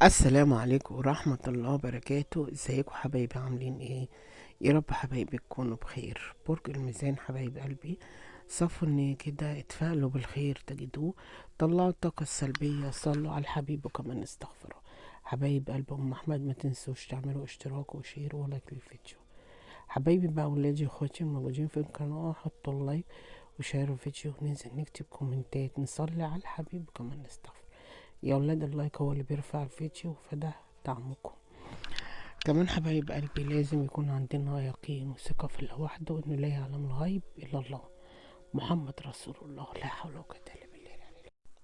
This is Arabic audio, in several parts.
السلام عليكم ورحمة الله وبركاته. ازيكم حبايبي؟ عاملين ايه؟ يا رب حبايبي تكونوا بخير. برج الميزان حبايب قلبي، صفوا النية كده، اتفائلوا بالخير تجدوه، طلعوا الطاقة السلبية، صلوا على الحبيب وكمان استغفروا. حبايب قلب ام احمد، ما تنسوش تعملوا اشتراك وشير ولايك للفيديو. حبايبي بقى ولادي واخواتي الموجودين في القناة، حطوا اللايك وشيروا الفيديو، وننزل نكتب كومنتات، نصلي على الحبيب وكمان نستغفر. يا ولاد اللايك هو اللي بيرفع الفيديو، فده دعمكم. كمان حبايب قلبي لازم يكون عندنا يقين وثقة في الله وحده، انه لا يعلم الغيب الا الله، محمد رسول الله، لا حول ولا قوة الا بالله.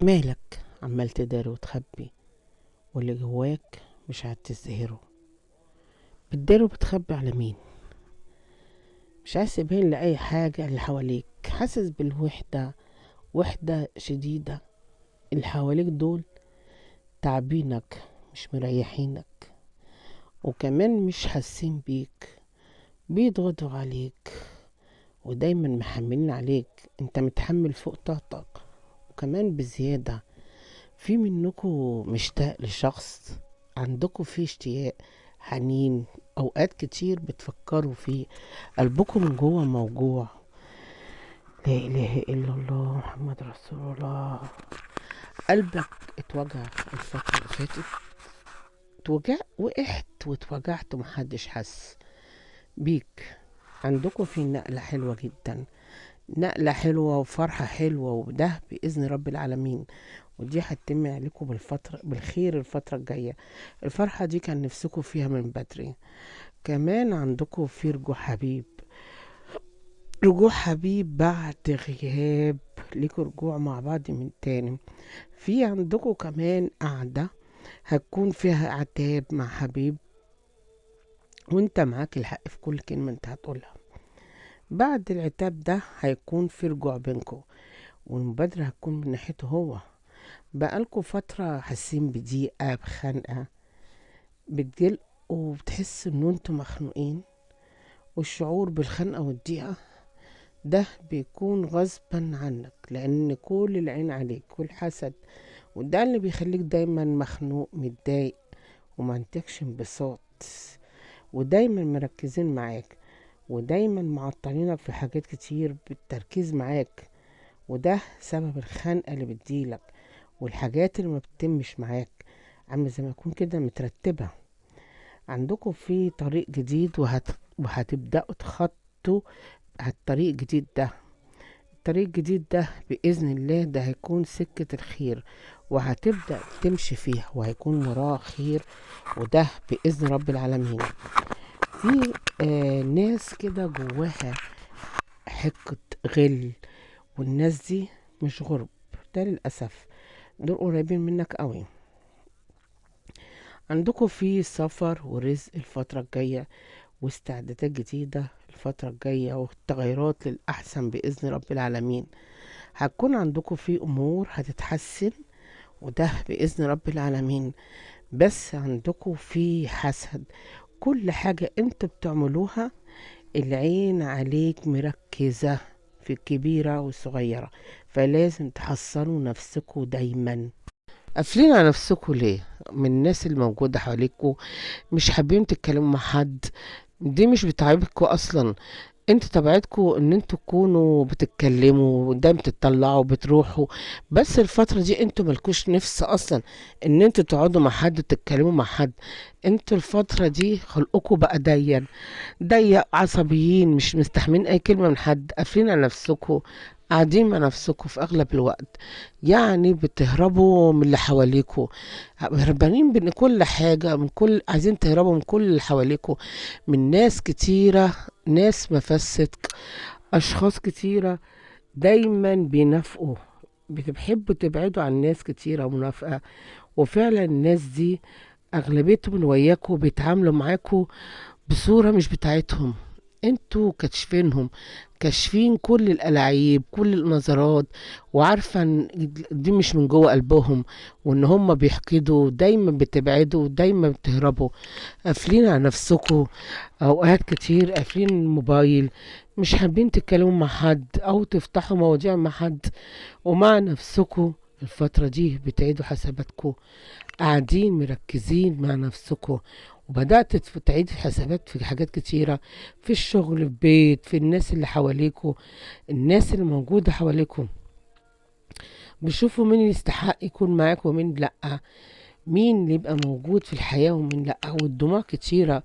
مالك عمال تداري وتخبي، واللي جواك مش هتظهره؟ بتداري وبتخبي على مين؟ مش عايز تبين لأي حاجة اللي حواليك، حاسس بالوحدة، وحدة شديدة. اللي حواليك دول تعبينك، مش مريحينك، وكمان مش حاسين بيك، بيضغطوا عليك ودايما محملين عليك. انت متحمل فوق طاقتك وكمان بزيادة. في منكم مشتاق لشخص، عندكم فيه اشتياق، حنين، اوقات كتير بتفكروا فيه، قلبكم من جوه موجوع. لا اله الا الله محمد رسول الله. قلبك اتوجع الفترة اللي فاتت، وقعت واتوجعت ومحدش حس بيك. عندكم في نقلة حلوة جدا، نقلة حلوة وفرحة حلوة، وده بإذن رب العالمين. ودي هتتم عليكم بالخير الفترة الجاية. الفرحة دي كان نفسكم فيها من بدري. كمان عندكم في رجوع حبيب، رجوع حبيب بعد غياب، ليكوا رجوع مع بعض من تاني. في عندكم كمان قعدة هتكون فيها عتاب مع حبيب، وانت معاك الحق في كل كلمة انت هتقولها. بعد العتاب ده هيكون في رجوع بينكم، والمبادرة هتكون من ناحيته هو. بقالكوا فترة حاسين بضيقة، بخنقة، بتجل، وبتحس ان انتوا مخنوقين. والشعور بالخنقة والضيقة ده بيكون غصبا عنك، لان كل العين عليك والحسد، وده اللي بيخليك دايما مخنوق متضايق وما عندكش انبساط، ودايما مركزين معاك، ودايما معطلينك في حاجات كتير بالتركيز معاك. وده سبب الخنقة اللي بتجيلك والحاجات اللي ما بتتمش معاك، عامل زي ما يكون كده مترتبة. عندكم في طريق جديد وهتبدأوا تخطوا على الطريق الجديد ده. الطريق الجديد ده بإذن الله ده هيكون سكة الخير، وهتبدأ تمشي فيها وهيكون وراه خير، وده بإذن رب العالمين. في ناس كده جواها حقد، غل، والناس دي مش غرب، ده للأسف دول قريبين منك قوي. عندكم في سفر ورزق الفترة الجاية، واستعدادات جديدة الفترة الجاية، والتغيرات للأحسن بإذن رب العالمين. هتكون عندكم في أمور هتتحسن، وده بإذن رب العالمين. بس عندكم في حسد، كل حاجة انتوا بتعملوها العين عليك مركزة، في الكبيرة والصغيرة، فلازم تحصنوا نفسكوا دايما. قافلين على نفسكوا ليه من الناس الموجودة حواليكوا؟ مش حابين تتكلموا مع حد؟ دي مش بتعبكوا اصلا. انت طبيعتكوا ان انتوا تكونوا بتتكلموا دايما، بتطلعوا بتروحوا، بس الفترة دي انتوا ملكوش نفس اصلا ان انتوا تقعدوا مع حد وتتكلموا مع حد. انتوا الفترة دي خلقكوا بقى ضيق، عصبيين، مش مستحملين اي كلمة من حد، قافلين على نفسكوا، قاعدين مع نفسكوا في اغلب الوقت. يعني بتهربوا من اللي حواليكوا، هربانين من كل حاجة، من كل، عايزين تهربوا من كل اللي حواليكوا، من ناس كتيرة، ناس مفسد، اشخاص كتيرة دايما بينافقوا. بتحبوا تبعدوا عن ناس كتيرة منافقة، وفعلا الناس دي اغلبيتهم اللي وياكوا بيتعاملوا معاكوا بصورة مش بتاعتهم. انتوا كاشفينهم، كاشفين كل الألاعيب، كل النظرات، وعارفة ان دي مش من جوه قلبهم، وان هم بيحقدوا، دايما بتبعدوا، دايما بتهربوا، قافلين على نفسكوا. اوقات كتير قافلين الموبايل، مش حابين تتكلموا مع حد او تفتحوا مواضيع مع حد، ومع نفسكوا الفترة دي بتعيدوا حساباتكم، قاعدين مركزين مع نفسكم، وبدأت تعيد حسابات في حاجات كتيرة، في الشغل، في بيت، في الناس اللي حواليكم، الناس اللي موجودة حواليكم. بشوفوا مين اللي يستحق يكون معاك ومين لأ، مين اللي يبقى موجود في الحياة ومين لأ. والدموع كتيرة،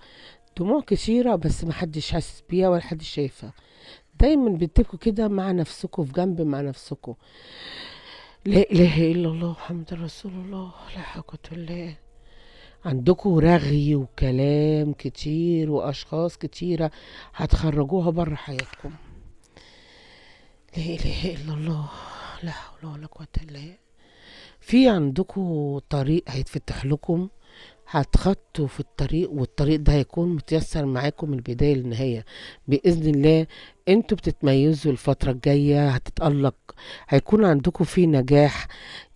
دموع كتيرة، بس محدش حاسس بيها ولا حد شايفها. دايما بتبقوا كده مع نفسكم، في جنب مع نفسكم. لا إله إلا الله محمد رسول الله، لا حول ولا قوة إلا بالله. عندكم رغي وكلام كتير وأشخاص كتيرة هتخرجوها بره حياتكم. لا إله إلا الله، لا حول ولا قوة إلا بالله. في عندكم طريق هيتفتح لكم، هتخطوا في الطريق، والطريق ده هيكون متيسر معاكم من البداية للنهاية بإذن الله. انتوا بتتميزوا الفترة الجاية، هتتألق، هيكون عندكم فيه نجاح.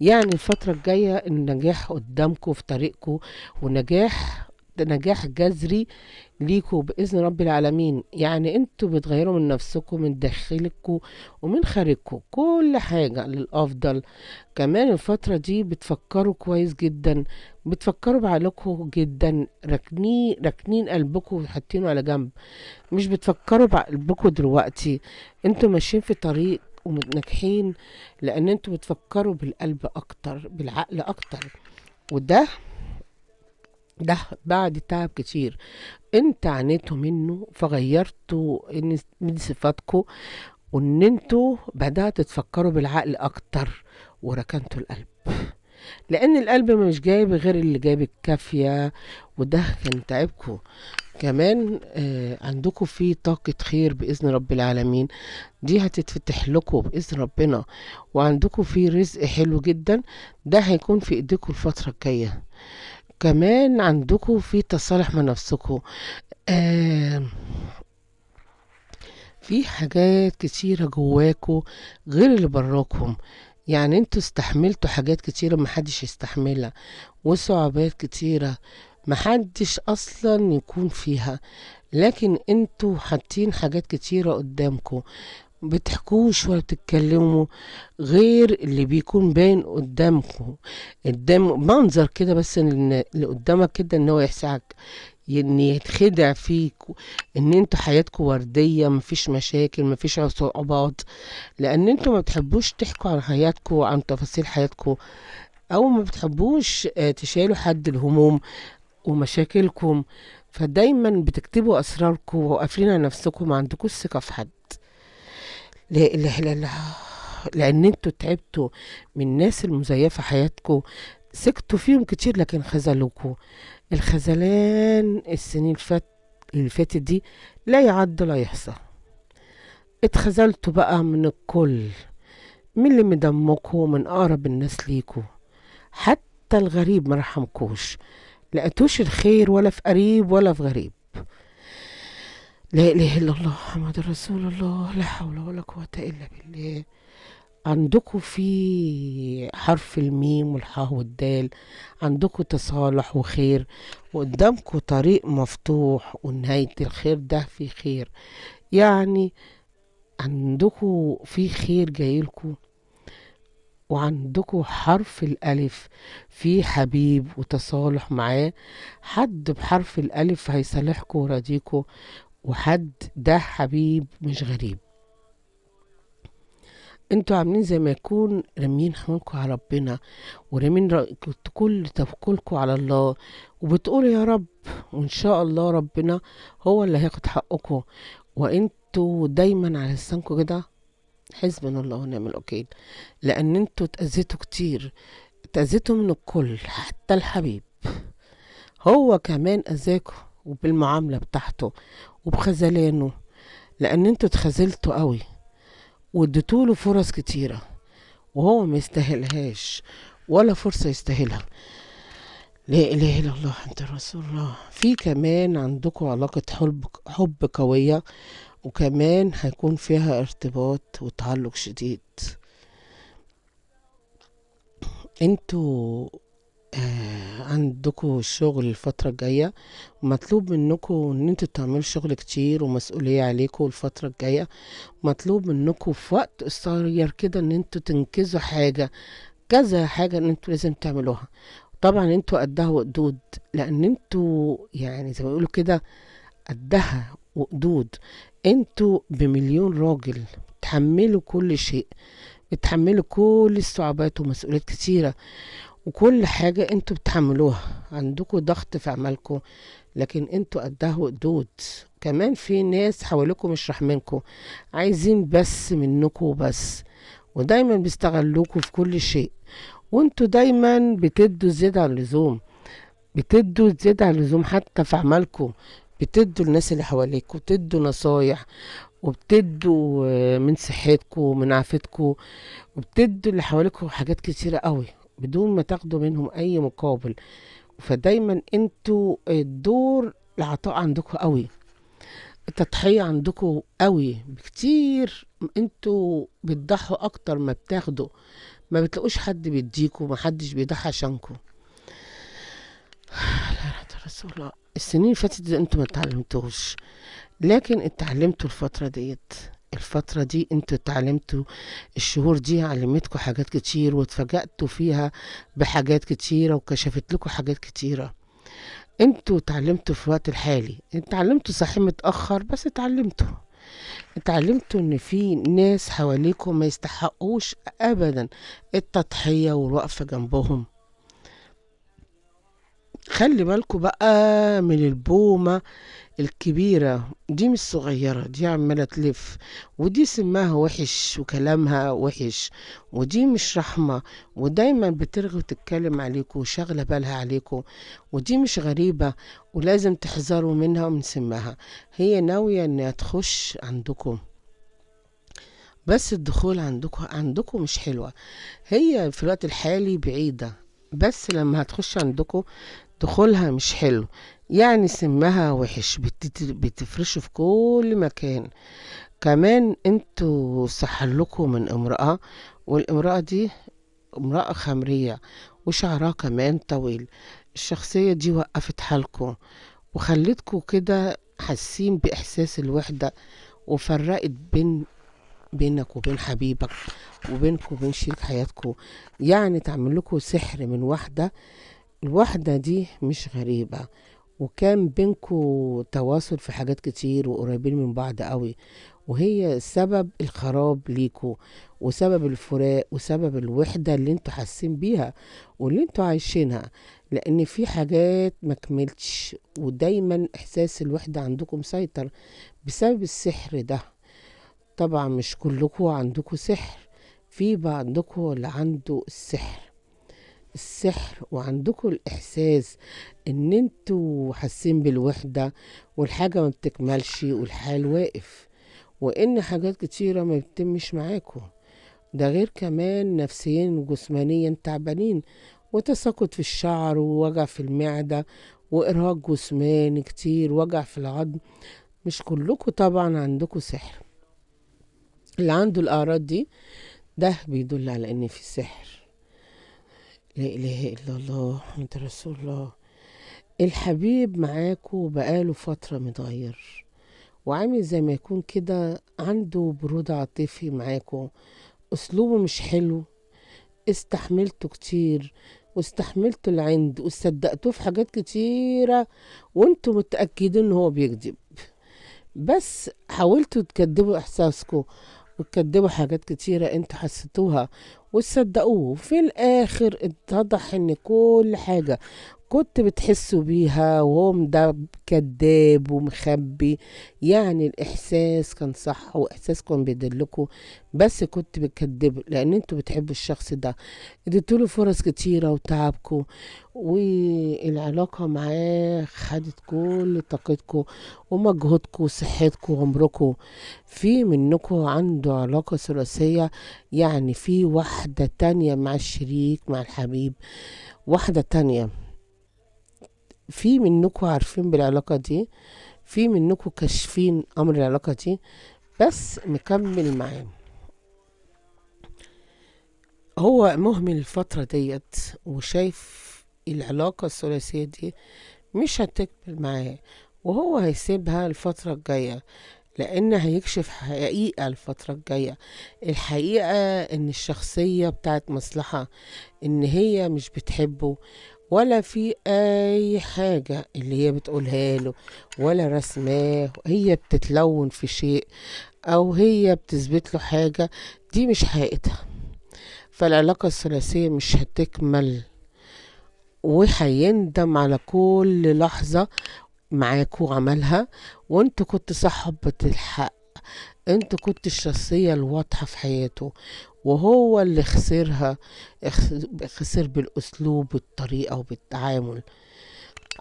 يعني الفترة الجاية النجاح قدامكم في طريقكم، ونجاح، ده نجاح جذري ليكوا بإذن رب العالمين. يعني انتوا بتغيروا من نفسكم، من داخلكم ومن خارجكم، كل حاجة للأفضل. كمان الفترة دي بتفكروا كويس جدا، بتفكروا بعقلكم جدا، راكنين قلبكم وحاطينه على جنب، مش بتفكروا بقلبكم دلوقتي. انتوا ماشيين في طريق ومتناجحين، لان انتوا بتفكروا بالقلب اكتر، بالعقل اكتر. وده بعد تعب كتير انت عانيتوا منه، فغيرتوا من صفاتكم، وان انتوا بدأتوا تفكروا بالعقل اكتر، وركنتوا القلب، لان القلب مش جايب غير اللي جايب الكافية. وده كان تعبكم. كمان عندكم في طاقة خير بإذن رب العالمين، دي هتتفتح لكم بإذن ربنا. وعندكم في رزق حلو جدا، ده هيكون في ايديكم الفترة الجاية. كمان عندكم في تصالح مع نفسكم. آه في حاجات كتيرة جواكوا غير اللي براكم. يعني انتوا استحملتوا حاجات كتيرة محدش يستحملها، وصعوبات كتيرة محدش اصلا يكون فيها، لكن انتوا حاطين حاجات كتيرة قدامكم، بتحكوش ولا بتتكلموا غير اللي بيكون باين قدامكم، قدام منظر كده، بس ان اللي قدامك كده ان هو يحسعك، ان يتخدع فيك، ان انتوا حياتكم وردية، مفيش مشاكل، مفيش صعوبات، لان انتوا ما بتحبوش تحكوا عن حياتكم وعن تفاصيل حياتكم، او ما بتحبوش تشيلوا حد الهموم ومشاكلكم. فدايما بتكتبوا اسراركم وقافلين على نفسكم، ما عندكوش ثقة في حد. لا اله الا الله. لان انتوا تعبتوا من الناس المزيفة حياتكم، سكتوا فيهم كتير لكن خذلوكوا. الخذلان السنين اللي فاتت دي لا يعد ولا يحصى. اتخذلتوا بقى من الكل، من اللي مدمكوا، من اقرب الناس ليكوا، حتى الغريب ما رحمكوش، لقيتوش الخير ولا في قريب ولا في غريب. لا اله الا الله محمد رسول الله، لا حول ولا قوة الا بالله. عندكم في حرف الميم والحاء والدال، عندكم تصالح وخير، وقدامكم طريق مفتوح، ونهاية الخير ده في خير. يعني عندكم في خير جايلكم. وعندكم حرف الألف، في حبيب وتصالح معاه، حد بحرف الألف هيصالحكم ويراضيكم، وحد ده حبيب مش غريب. انتوا عاملين زي ما يكون رامين حمولكوا على ربنا، ورامين كل توكلكوا على الله، وبتقولوا يا رب، وان شاء الله ربنا هو اللي هياخد حقكم. وانتوا دايما على لسانكوا كده حسبنا الله ونعم الوكيل، لان انتوا اتأذيتوا كتير، اتأذيتوا من الكل، حتى الحبيب هو كمان اذاكوا، وبالمعاملة بتاعته وبخذلانه، لان انتوا اتخذلتوا قوي، واديتوله فرص كتيرة، وهو ما يستاهلهاش ولا فرصة يستاهلها. لا إله إلا الله محمد رسول الله. في كمان عندكم علاقة حب قوية، وكمان هيكون فيها ارتباط وتعلق شديد. انتوا عندكم شغل الفترة الجاية، مطلوب منكم ان انتوا تعملوا شغل كتير ومسؤولية عليكم الفترة الجاية. مطلوب منكم في وقت قصير كده ان انتوا تنجزوا حاجة، كذا حاجة ان انتوا لازم تعملوها. طبعا انتوا قدها وقدود، لان انتوا يعني زي ما بيقولوا كده قدها وقدود. انتوا بمليون راجل بتحملوا كل شيء، بتحملوا كل الصعوبات ومسؤوليات كتيرة، وكل حاجة انتوا بتحملوها، عندكوا ضغط في عملكوا، لكن انتوا قدها وقدود. كمان في ناس حواليكوا مش رحمينكوا، عايزين بس منكوا بس، ودايما بيستغلوكوا في كل شيء، وانتوا دايما بتدوا زيادة عن اللزوم، بتدوا زيادة عن اللزوم حتى في عملكوا. بتدوا الناس اللي حواليكوا، بتدوا نصايح، وبتدوا من صحتكوا ومن عافيتكوا، وبتدوا اللي حواليكوا حاجات كتيرة قوي بدون ما تاخدوا منهم اي مقابل. فدايما انتوا الدور العطاء عندكوا قوي، التضحية عندكوا قوي بكتير، انتوا بتضحوا اكتر ما بتاخدوا، ما بتلاقوش حد بيديكوا، ما حدش بيضحي عشانكوا. لا رسول الله، السنين اللي فاتت دي انتوا ما اتعلمتوش، لكن اتعلمتوا الفترة ديت. الفترة دي انتوا اتعلمتوا، الشهور دي علمتكوا حاجات كتير، واتفاجأتوا فيها بحاجات كتيرة، وكشفت لكم حاجات كتيرة. انتوا اتعلمتوا في الوقت الحالي، اتعلمتوا صحيح متأخر، بس اتعلمتوا ان في ناس حواليكم ما يستحقوش ابدا التضحية والوقفة جنبهم. خلي بالكوا بقى من البومة الكبيرة دي، مش صغيرة، دي عمالة تلف، ودي سمها وحش وكلامها وحش، ودي مش رحمة، ودايما بترغي وتتكلم عليكم وشغلة بالها عليكم، ودي مش غريبة، ولازم تحذروا منها ومن سمها. هي ناوية انها تخش عندكم، بس الدخول عندكم مش حلوة. هي في الوقت الحالي بعيدة، بس لما هتخش عندكم دخولها مش حلو، يعني سمها وحش، بتفرشوا في كل مكان. كمان انتوا سحلكوا من امرأة، والامرأة دي امرأة خمرية، وشعرها كمان طويل. الشخصية دي وقفت حالكوا، وخلتكوا كده حاسين بإحساس الوحدة، وفرقت بينك وبين حبيبك، وبينك وبين شريك حياتكوا. يعني تعمل لكم سحر من واحدة، الواحدة دي مش غريبة، وكان بينكو تواصل في حاجات كتير، وقريبين من بعض قوي، وهي سبب الخراب ليكو، وسبب الفراق، وسبب الوحدة اللي انتوا حاسين بيها واللي انتوا عايشينها، لان في حاجات ما كملتش، ودايما احساس الوحدة عندكم مسيطر بسبب السحر ده. طبعا مش كلكم عندكم سحر، في بعضكم اللي عنده السحر وعندكم الإحساس إن انتوا حاسين بالوحدة، والحاجة ما بتكملش، والحال واقف، وإن حاجات كتيرة ما بتتمش معاكم. ده غير كمان نفسيا وجسمانيا تعبانين، وتساقط في الشعر، ووجع في المعدة، وإرهاق جسماني كتير، وجع في العظم. مش كلكم طبعا عندكم سحر، اللي عنده الأعراض دي ده بيدل على إن في سحر. لا إله إلا الله محمد رسول الله. الحبيب معاكو بقاله فترة متغير، وعامل زي ما يكون كده عنده برودة عاطفي معاكو، أسلوبه مش حلو. استحملته كتير، واستحملتوا العند، وصدقتوه في حاجات كتيرة، وانتوا متأكدين ان هو بيكذب، بس حاولتوا تكدبوا احساسكم، وتكدبوا حاجات كتيرة انتوا حسيتوها وتصدقوه، وفي الاخر اتضح ان كل حاجة كنت بتحسوا بيها وهو ده كذاب ومخبي. يعني الاحساس كان صح، واحساسكم بيدلكوا، بس كنت بتكذبوا لان انتوا بتحبوا الشخص ده، اديتوله فرص كتيرة وتعبكوا، والعلاقة معاه خدت كل طاقتكم ومجهودكم وصحتكم وعمركم. في منكم عنده علاقة ثلاثية، يعني في واحدة تانية مع الشريك، مع الحبيب، واحدة تانية. في منكم عارفين بالعلاقة دي، في منكم كاشفين أمر العلاقة دي، بس مكمل معاه. هو مهمل الفترة ديت، وشايف العلاقة الثلاثية دي مش هتكمل معاه، وهو هيسيبها الفترة الجاية، لان هيكشف حقيقة الفترة الجاية. الحقيقة ان الشخصية بتاعت مصلحة ان هي مش بتحبه، ولا في اي حاجة اللي هي بتقولها له، ولا رسماه، هي بتتلون في شيء او هي بتثبت له حاجة. دي مش حقيقتها. فالعلاقة الثلاثية مش هتكمل، وهيندم على كل لحظة معاكوا عملها. وانت كنت صاحبة الحق، انت كنت الشخصية الواضحة في حياته، وهو اللي خسرها. خسر بالاسلوب والطريقة وبالتعامل.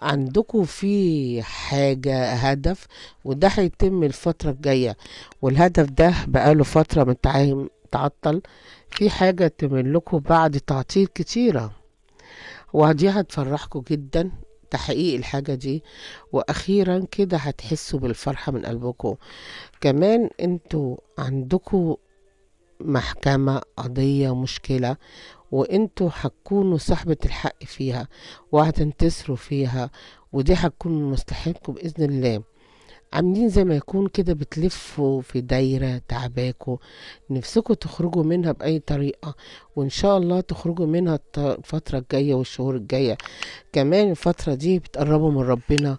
عندكوا في حاجة هدف، وده هيتم الفترة الجاية. والهدف ده بقاله فترة متعطل. في حاجة تملكوا بعد تعطيل كتيرة، ودي هتفرحكوا جدا تحقيق الحاجة دي. واخيرا كده هتحسوا بالفرحة من قلبكم. كمان انتوا عندكوا محكمة، قضية، مشكلة، وانتوا هتكونوا صاحبة الحق فيها وهتنتصروا فيها. ودي هتكون من مصلحتكم بإذن الله. عاملين زي ما يكون كده بتلفوا في دايرة تعباكوا، نفسكوا تخرجوا منها بأي طريقة، وإن شاء الله تخرجوا منها الفترة الجاية والشهور الجاية. كمان الفترة دي بتقربوا من ربنا،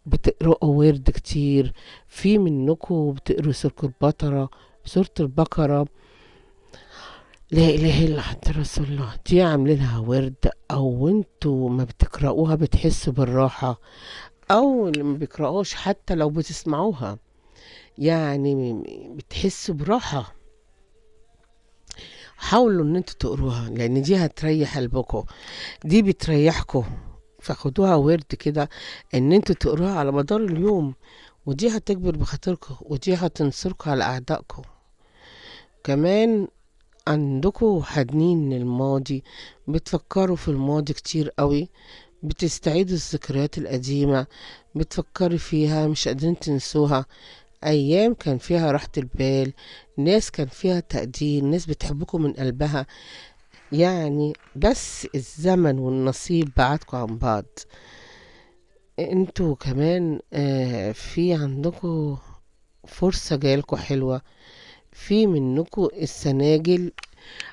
بتقرأوا ورد كتير. في منكم بتقروا سورة البقرة. لا إله إلا حتى رسول الله، دي عاملينها ورد، أو انتوا ما بتقرأوها بتحسوا بالراحة، أو اللي ما بيقرأوش حتى لو بتسمعوها يعني بتحسوا براحة. حاولوا ان انتوا تقروها، لان دي هتريح قلبكم، دي بتريحكم. فخدوها ورد كده ان انتوا تقروها على مدار اليوم، ودي هتكبر بخاطركم، ودي هتنصركم على اعدائكم. كمان عندكم حنين للماضي، بتفكروا في الماضي كتير قوي، بتستعيدوا الذكريات القديمة، بتفكري فيها، مش قادرين تنسوها. ايام كان فيها راحة البال، ناس كان فيها تقدير، ناس بتحبكم من قلبها يعني. بس الزمن والنصيب بعدكم عن بعض. انتوا كمان في عندكم فرصة جايلكوا حلوة. في منكم السناجل،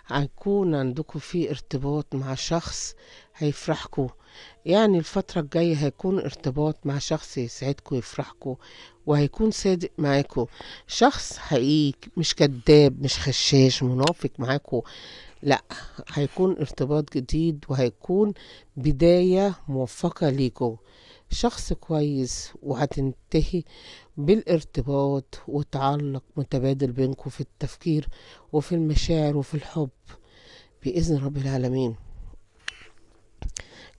هيكون عندكم في ارتباط مع شخص هيفرحكم. يعني الفترة الجاية هيكون ارتباط مع شخص يسعدكم ويفرحكم، وهيكون صادق معاكم. شخص حقيقي، مش كذاب، مش خشاش منافق معاكم. لا، هيكون ارتباط جديد، وهيكون بداية موفقة ليكم. شخص كويس، وهتنتهي بالارتباط وتعلق متبادل بينكم في التفكير وفي المشاعر وفي الحب بإذن رب العالمين.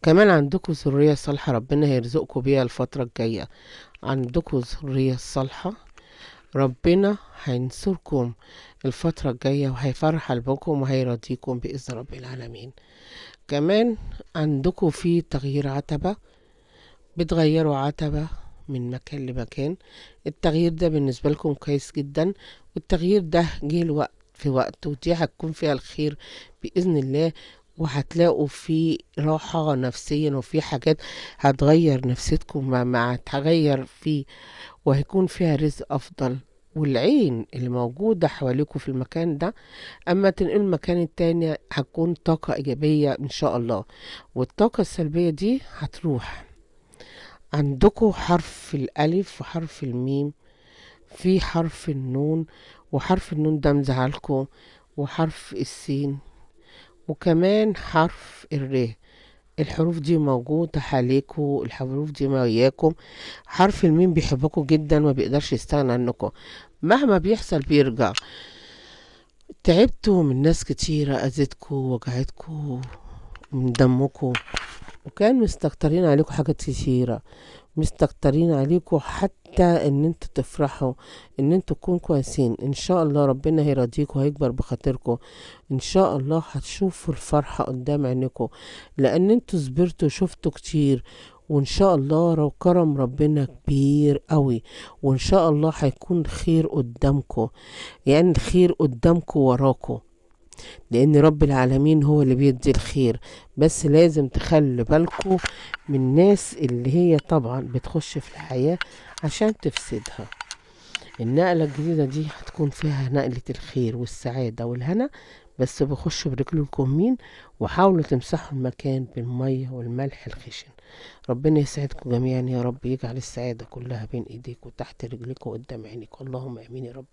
كمان عندكم ذرية صالحة ربنا هيرزقكم بيها الفترة الجاية. عندكم ذرية صالحة، ربنا هينصركم الفترة الجاية، وهيفرح قلبكم وهيرضيكم بإذن رب العالمين. كمان عندكم في تغيير عتبة، بتغيروا عتبة من مكان لمكان. التغيير ده بالنسبة لكم كويس جدا، والتغيير ده جه الوقت في وقت، ودي هتكون فيها الخير بإذن الله. وهتلاقوا في راحة نفسيا، وفي حاجات هتغير نفسيتكم مع هتغير فيه، وهيكون فيها رزق أفضل. والعين اللي موجودة حواليكم في المكان ده، أما تنقلوا المكان التاني هتكون طاقة إيجابية إن شاء الله، والطاقة السلبية دي هتروح. عندكم حرف الألف وحرف الميم، في حرف النون، وحرف النون ده مزعلكم، وحرف السين، وكمان حرف الر. الحروف دي موجودة حواليكوا، الحروف دي وياكم. حرف الميم بيحبكوا جدا، ما بيقدرش يستغنى عنكم، مهما بيحصل بيرجع. تعبتوا من ناس كتيرة أذتكوا وجعتكوا من دمكوا، وكان مستكترين عليكم حاجات كتيرة، مستكترين عليكم حتى ان انتوا تفرحوا، ان انتوا تكونوا كويسين. ان شاء الله ربنا هيرضيكم وهيكبر بخاطركم. ان شاء الله هتشوفوا الفرحة قدام عينكم، لان انتوا صبرتوا وشفتوا كتير. وان شاء الله لو كرم ربنا كبير قوي، وان شاء الله هيكون خير قدامكم، يعني الخير قدامكم وراكم، لان رب العالمين هو اللي بيدي الخير. بس لازم تخلي بالكم من الناس اللي هي طبعا بتخش في الحياة عشان تفسدها. النقلة الجديدة دي هتكون فيها نقلة الخير والسعادة والهنا، بس بخشوا برجلكم يمين، وحاولوا تمسحوا المكان بالمية والملح الخشن. ربنا يسعدكم جميعا يا رب، يجعل السعادة كلها بين ايديك وتحت رجليك وقدام عينيك، اللهم امين يا رب العالمين.